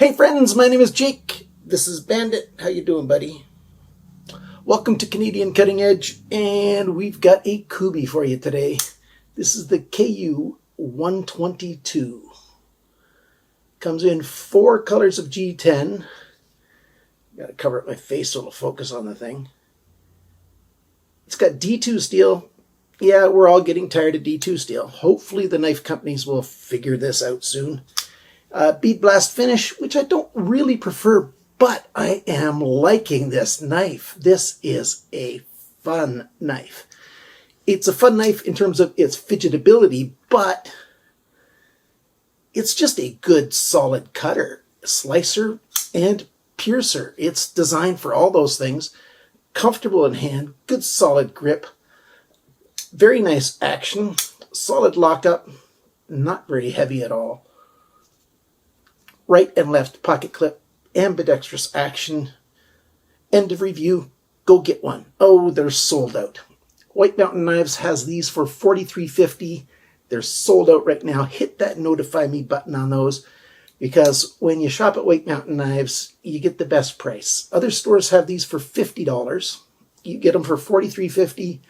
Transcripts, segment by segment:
Hey friends, my name is Jake. This is Bandit. How you doing, buddy? Welcome to Canadian Cutting Edge, and we've got a Kubey for you today. This is the KU122. Comes in 4 colors of G10. Got to cover up my face so it'll focus on the thing. It's got D2 steel. Yeah, we're all getting tired of D2 steel. Hopefully the knife companies will figure this out soon. Bead blast finish, which I don't really prefer, but I am liking this knife. This is a fun knife. It's a fun knife in terms of its fidgetability, but it's just a good solid cutter, slicer, and piercer. It's designed for all those things. Comfortable in hand, good solid grip, very nice action, solid lockup, not very heavy at all. Right and left pocket clip, ambidextrous action. End of review. Go get one. Oh, they're sold out. White Mountain Knives has these for $43.50. They're sold out right now. Hit that notify me button on those, because when you shop at White Mountain Knives, you get the best price. Other stores have these for $50. You get them for $43.50,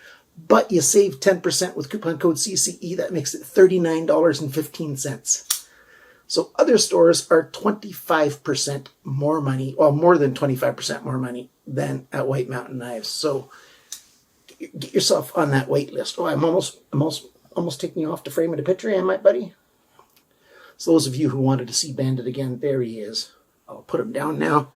but you save 10% with coupon code CCE. That makes it $39.15. So other stores are 25% more money, well, more than 25% more money than at White Mountain Knives. So get yourself on that wait list. Oh, I'm almost taking you off to frame in a picture, am I, buddy? So those of you who wanted to see Bandit again, there he is. I'll put him down now.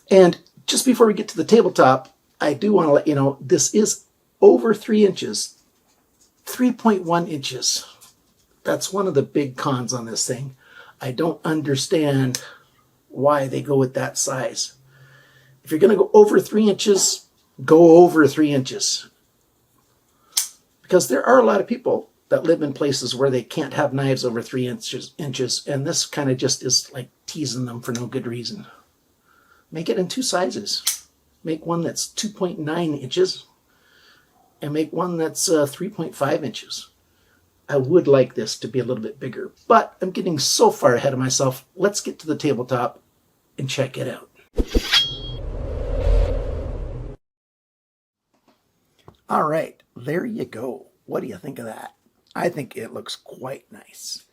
And just before we get to the tabletop, I do want to let you know this is over 3 inches, 3.1 inches. That's one of the big cons on this thing. I don't understand why they go with that size. If you're going to go over 3 inches, go over 3 inches. Because there are a lot of people that live in places where they can't have knives over 3 inches, and this kind of just is like teasing them for no good reason. Make it in 2 sizes. Make one that's 2.9 inches and make one that's 3.5 inches. I would like this to be a little bit bigger, but I'm getting so far ahead of myself. Let's get to the tabletop and check it out. All right, there you go. What do you think of that? I think it looks quite nice.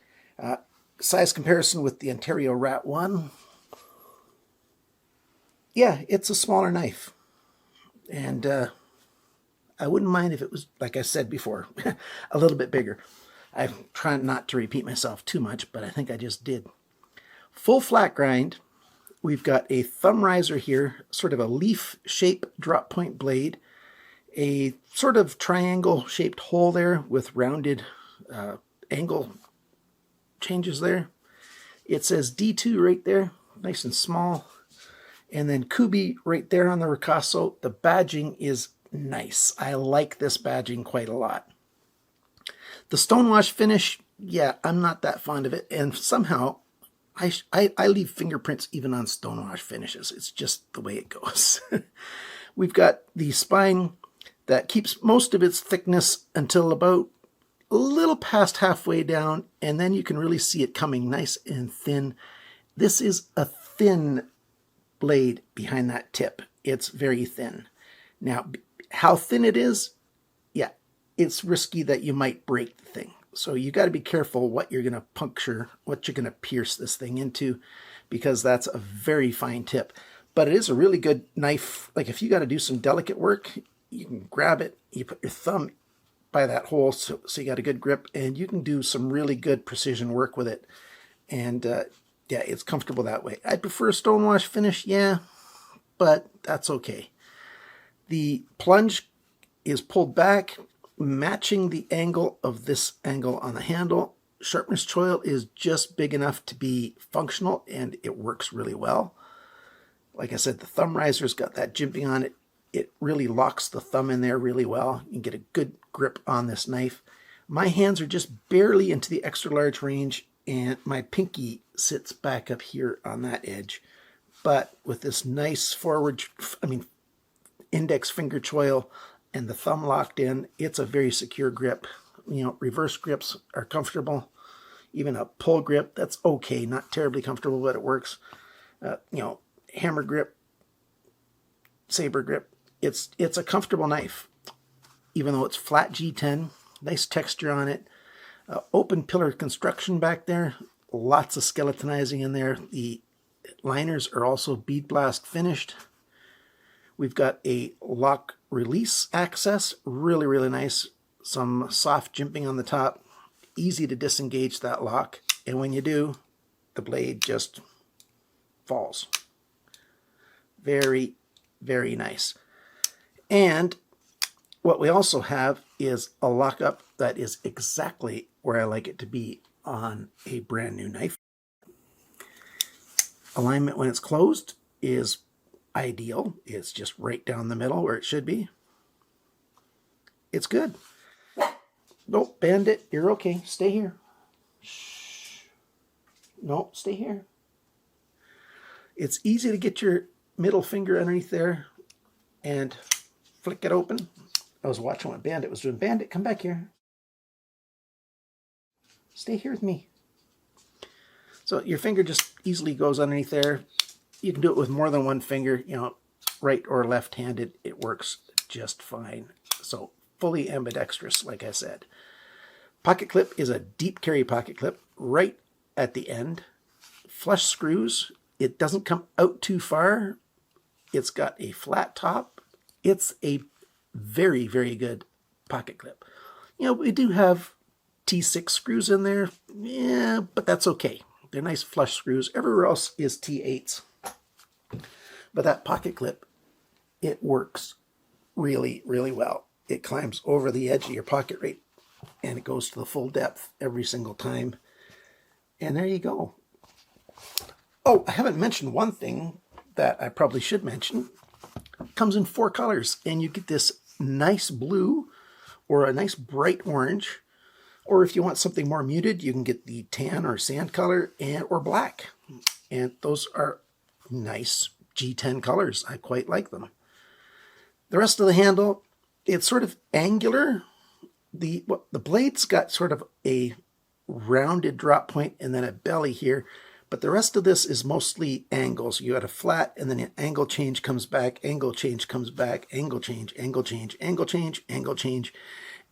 Size comparison with the Ontario Rat 1. Yeah, it's a smaller knife. And I wouldn't mind if it was, like I said before, a little bit bigger. I'm trying not to repeat myself too much, but I think I just did. Full flat grind. We've got a thumb riser here, sort of a leaf shape drop point blade, a sort of triangle shaped hole there with rounded angle changes there. It says D2 right there, nice and small. And then Kubey right there on the ricasso. The badging is nice. I like this badging quite a lot. The stonewash finish, yeah, I'm not that fond of it. And somehow, I leave fingerprints even on stonewash finishes. It's just the way it goes. We've got the spine that keeps most of its thickness until about a little past halfway down, and then you can really see it coming nice and thin. This is a thin blade behind that tip. It's very thin. Now, how thin it is, yeah, it's risky that you might break the thing. So you got to be careful what you're going to puncture, what you're going to pierce this thing into, because that's a very fine tip. But it is a really good knife. Like if you got to do some delicate work, you can grab it, you put your thumb by that hole so you got a good grip, and you can do some really good precision work with it. And yeah, it's comfortable that way. I prefer a stonewash finish, yeah, but that's okay. The plunge is pulled back, matching the angle of this angle on the handle. Sharpness choil is just big enough to be functional, and it works really well. Like I said, the thumb riser's got that jimping on it. It really locks the thumb in there really well. You can get a good grip on this knife. My hands are just barely into the extra large range, and my pinky sits back up here on that edge. But with this nice index finger choil and the thumb locked in, it's a very secure grip. You know, reverse grips are comfortable. Even a pull grip, that's okay. Not terribly comfortable, but it works. Hammer grip, saber grip. It's a comfortable knife, even though it's flat G10. Nice texture on it. Open pillar construction back there. Lots of skeletonizing in there. The liners are also bead blast finished. We've got a lock release access. Really, really nice. Some soft jimping on the top. Easy to disengage that lock. And when you do, the blade just falls. Very, very nice. And what we also have is a lockup that is exactly where I like it to be on a brand new knife. Alignment when it's closed is ideal. It's just right down the middle where it should be. It's good. Nope, Bandit, you're okay. Stay here. Shh. No, stay here. It's easy to get your middle finger underneath there and flick it open. I was watching what Bandit was doing. Bandit, come back here. Stay here with me. So your finger just easily goes underneath there. You can do it with more than one finger, right or left-handed. It works just fine. So fully ambidextrous, like I said. Pocket clip is a deep carry pocket clip right at the end. Flush screws. It doesn't come out too far. It's got a flat top. It's a very, very good pocket clip. We do have T6 screws in there. Yeah, but that's okay. They're nice flush screws. Everywhere else is T8s. But that pocket clip, it works really, really well. It climbs over the edge of your pocket right, and it goes to the full depth every single time. And there you go. Oh, I haven't mentioned one thing that I probably should mention. It comes in 4 colors, and you get this nice blue or a nice bright orange. Or if you want something more muted, you can get the tan or sand color or black. And those are nice G10 colors. I quite like them. The rest of the handle, it's sort of angular. The blade's got sort of a rounded drop point and then a belly here. But the rest of this is mostly angles. You got a flat, and then an angle change comes back, angle change comes back, angle change, angle change, angle change, angle change.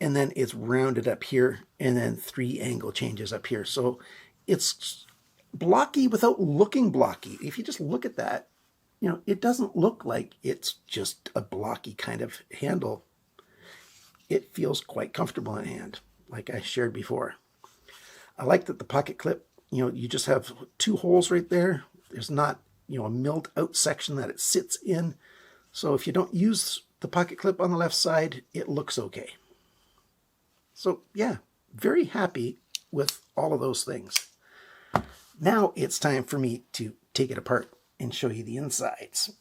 And then it's rounded up here, and then 3 angle changes up here. So it's blocky without looking blocky. If you just look at that, it doesn't look like it's just a blocky kind of handle. It feels quite comfortable in hand, like I shared before. I like that the pocket clip, you just have 2 holes right there. There's not, a milled out section that it sits in. So if you don't use the pocket clip on the left side, it looks okay. So yeah, very happy with all of those things. Now it's time for me to take it apart and show you the insides.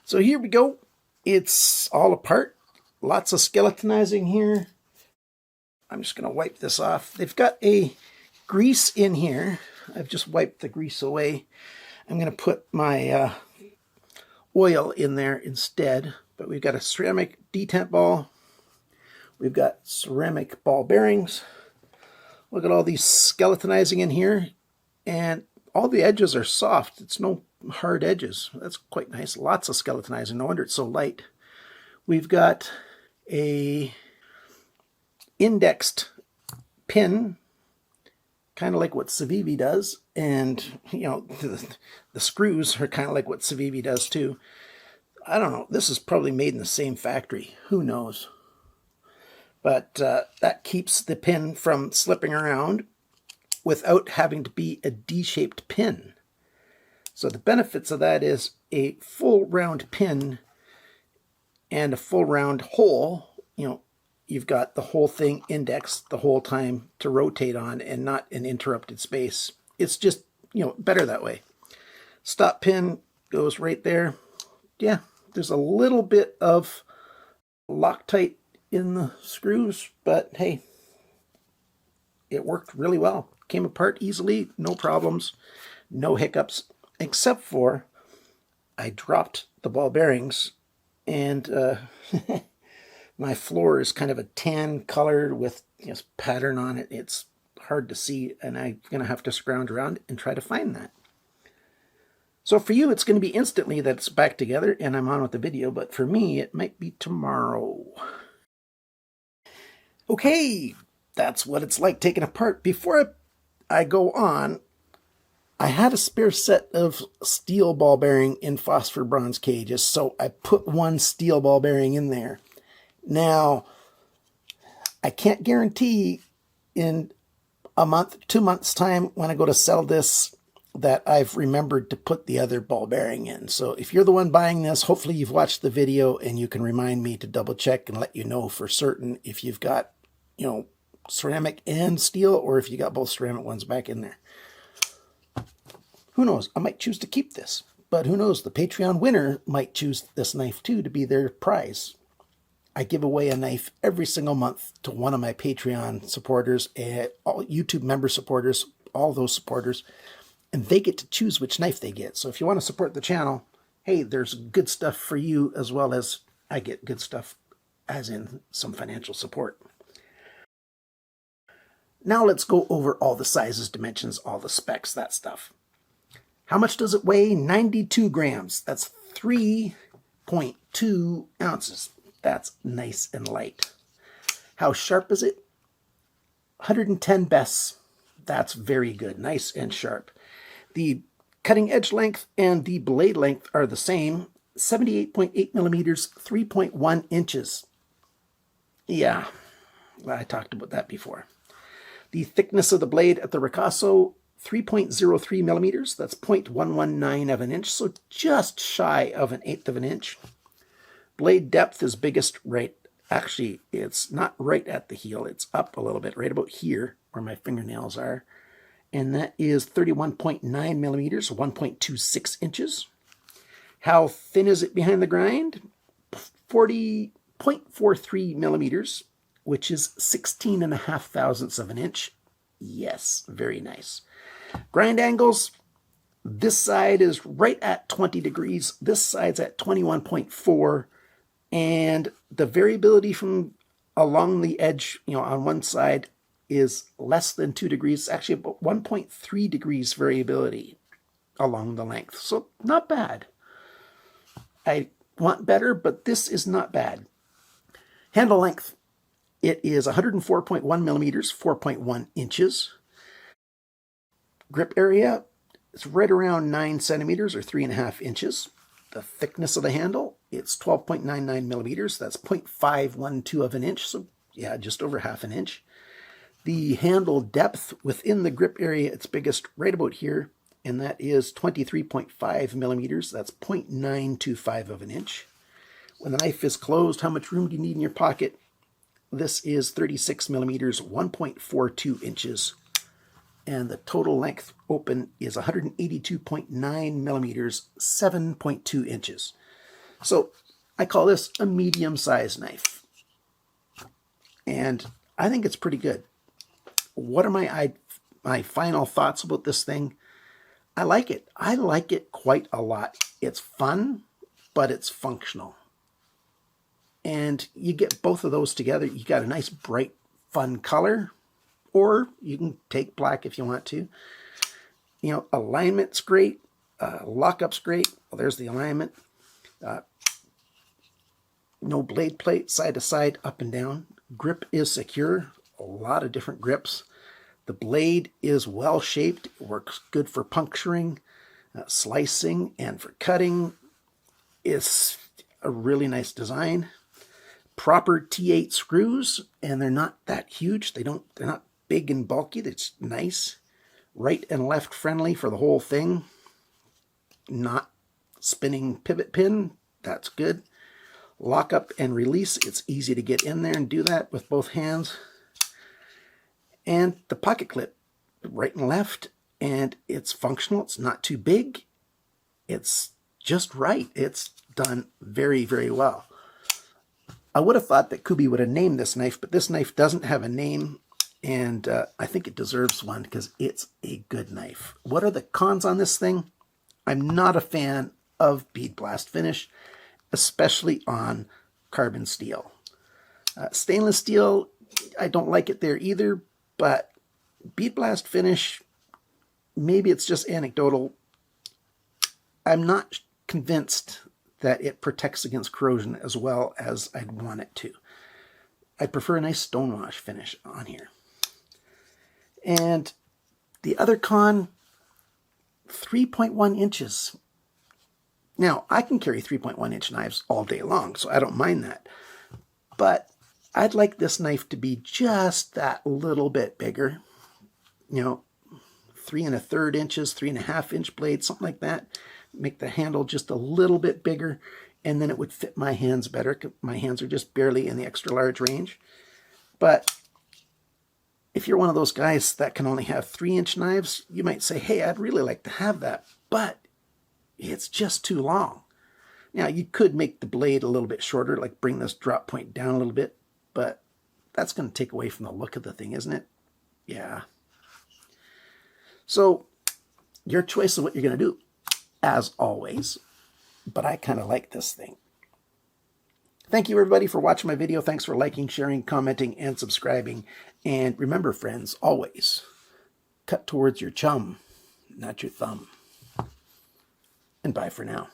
So here we go. It's all apart. Lots of skeletonizing here. I'm just going to wipe this off. They've got a grease in here. I've just wiped the grease away. I'm going to put my oil in there instead. But we've got a ceramic detent ball. We've got ceramic ball bearings. Look at all these skeletonizing in here. And all the edges are soft. It's no hard edges. That's quite nice. Lots of skeletonizing. No wonder it's so light. We've got a indexed pin, kind of like what Civivi does. And, the screws are kind of like what Civivi does too. I don't know. This is probably made in the same factory. Who knows? But that keeps the pin from slipping around without having to be a D-shaped pin. So the benefits of that is a full round pin and a full round hole. You've got the whole thing indexed the whole time to rotate on and not an interrupted space. It's just, better that way. Stop pin goes right there. Yeah, there's a little bit of Loctite in the screws, but hey, it worked really well. Came apart easily, no problems, no hiccups, except for I dropped the ball bearings, and my floor is kind of a tan color with pattern on it. It's hard to see, and I'm going to have to scrounge around and try to find that. So for you, it's going to be instantly that it's back together and I'm on with the video, but for me, it might be tomorrow. Okay, that's what it's like taking apart. Before I go on, I had a spare set of steel ball bearing in phosphor bronze cages, so I put one steel ball bearing in there. Now, I can't guarantee in a month, 2 months' time when I go to sell this that I've remembered to put the other ball bearing in. So if you're the one buying this, hopefully you've watched the video and you can remind me to double check and let you know for certain if you've got, you know, ceramic and steel, or if you got both ceramic ones back in there. Who knows? I might choose to keep this, but who knows? The Patreon winner might choose this knife too to be their prize. I give away a knife every single month to one of my Patreon supporters, all YouTube member supporters, all those supporters, and they get to choose which knife they get. So if you want to support the channel, hey, there's good stuff for you as well as I get good stuff, as in some financial support. Now let's go over all the sizes, dimensions, all the specs, that stuff. How much does it weigh? 92 grams. That's 3.2 ounces. That's nice and light. How sharp is it? 110 bests. That's very good. Nice and sharp. The cutting edge length and the blade length are the same. 78.8 millimeters, 3.1 inches. Yeah, I talked about that before. The thickness of the blade at the ricasso, 3.03 millimeters. That's 0.119 of an inch, so just shy of 1/8 of an inch. Blade depth is biggest right, actually, it's not right at the heel. It's up a little bit, right about here where my fingernails are. And that is 31.9 millimeters, 1.26 inches. How thin is it behind the grind? 40.43 millimeters, which is 16.5 thousandths of an inch. Yes, very nice. Grind angles, this side is right at 20 degrees. This side's at 21.4. And the variability from along the edge, you know, on one side is less than 2 degrees. Actually, about 1.3 degrees variability along the length. So not bad. I want better, but this is not bad. Handle length, it is 104.1 millimeters, 4.1 inches. Grip area, it's right around 9 centimeters or 3.5 inches. The thickness of the handle, it's 12.99 millimeters. That's 0.512 of an inch. So yeah, just over half an inch. The handle depth within the grip area, it's biggest right about here, and that is 23.5 millimeters. That's 0.925 of an inch. When the knife is closed, how much room do you need in your pocket? This is 36 millimeters, 1.42 inches. And the total length open is 182.9 millimeters, 7.2 inches. So I call this a medium-sized knife. And I think it's pretty good. What are my final thoughts about this thing? I like it. I like it quite a lot. It's fun, but it's functional. And you get both of those together. You got a nice, bright, fun color. Or you can take black if you want to. You know, alignment's great. Lockup's great. Well, there's the alignment. No blade plate, side to side, up and down. Grip is secure. A lot of different grips. The blade is well shaped. It works good for puncturing, slicing, and for cutting. It's a really nice design. Proper T8 screws, and they're not that huge. They're not big and bulky. That's nice. Right and left friendly for the whole thing. Not spinning pivot pin. That's good. Lock up and release. It's easy to get in there and do that with both hands. And the pocket clip, right and left, and it's functional. It's not too big. It's just right. It's done very, very well. I would have thought that Kubey would have named this knife, but this knife doesn't have a name, and I think it deserves one because it's a good knife. What are the cons on this thing? I'm not a fan of bead blast finish, especially on carbon steel. Stainless steel, I don't like it there either, but bead blast finish, maybe it's just anecdotal. I'm not convinced that it protects against corrosion as well as I'd want it to. I prefer a nice stonewash finish on here. And the other con, 3.1 inches. Now, I can carry 3.1 inch knives all day long, so I don't mind that. But I'd like this knife to be just that little bit bigger. You know, 3 1/3 inches, 3.5 inch blade, something like that. Make the handle just a little bit bigger, and then it would fit my hands better. My hands are just barely in the extra large range. But if you're one of those guys that can only have 3-inch knives, you might say, hey, I'd really like to have that, but it's just too long. Now, you could make the blade a little bit shorter, like bring this drop point down a little bit, but that's going to take away from the look of the thing, isn't it? Yeah. So, your choice of what you're going to do, as always, but I kind of like this thing. Thank you, everybody, for watching my video. Thanks for liking, sharing, commenting, and subscribing. And remember, friends, always cut towards your chum, not your thumb. And bye for now.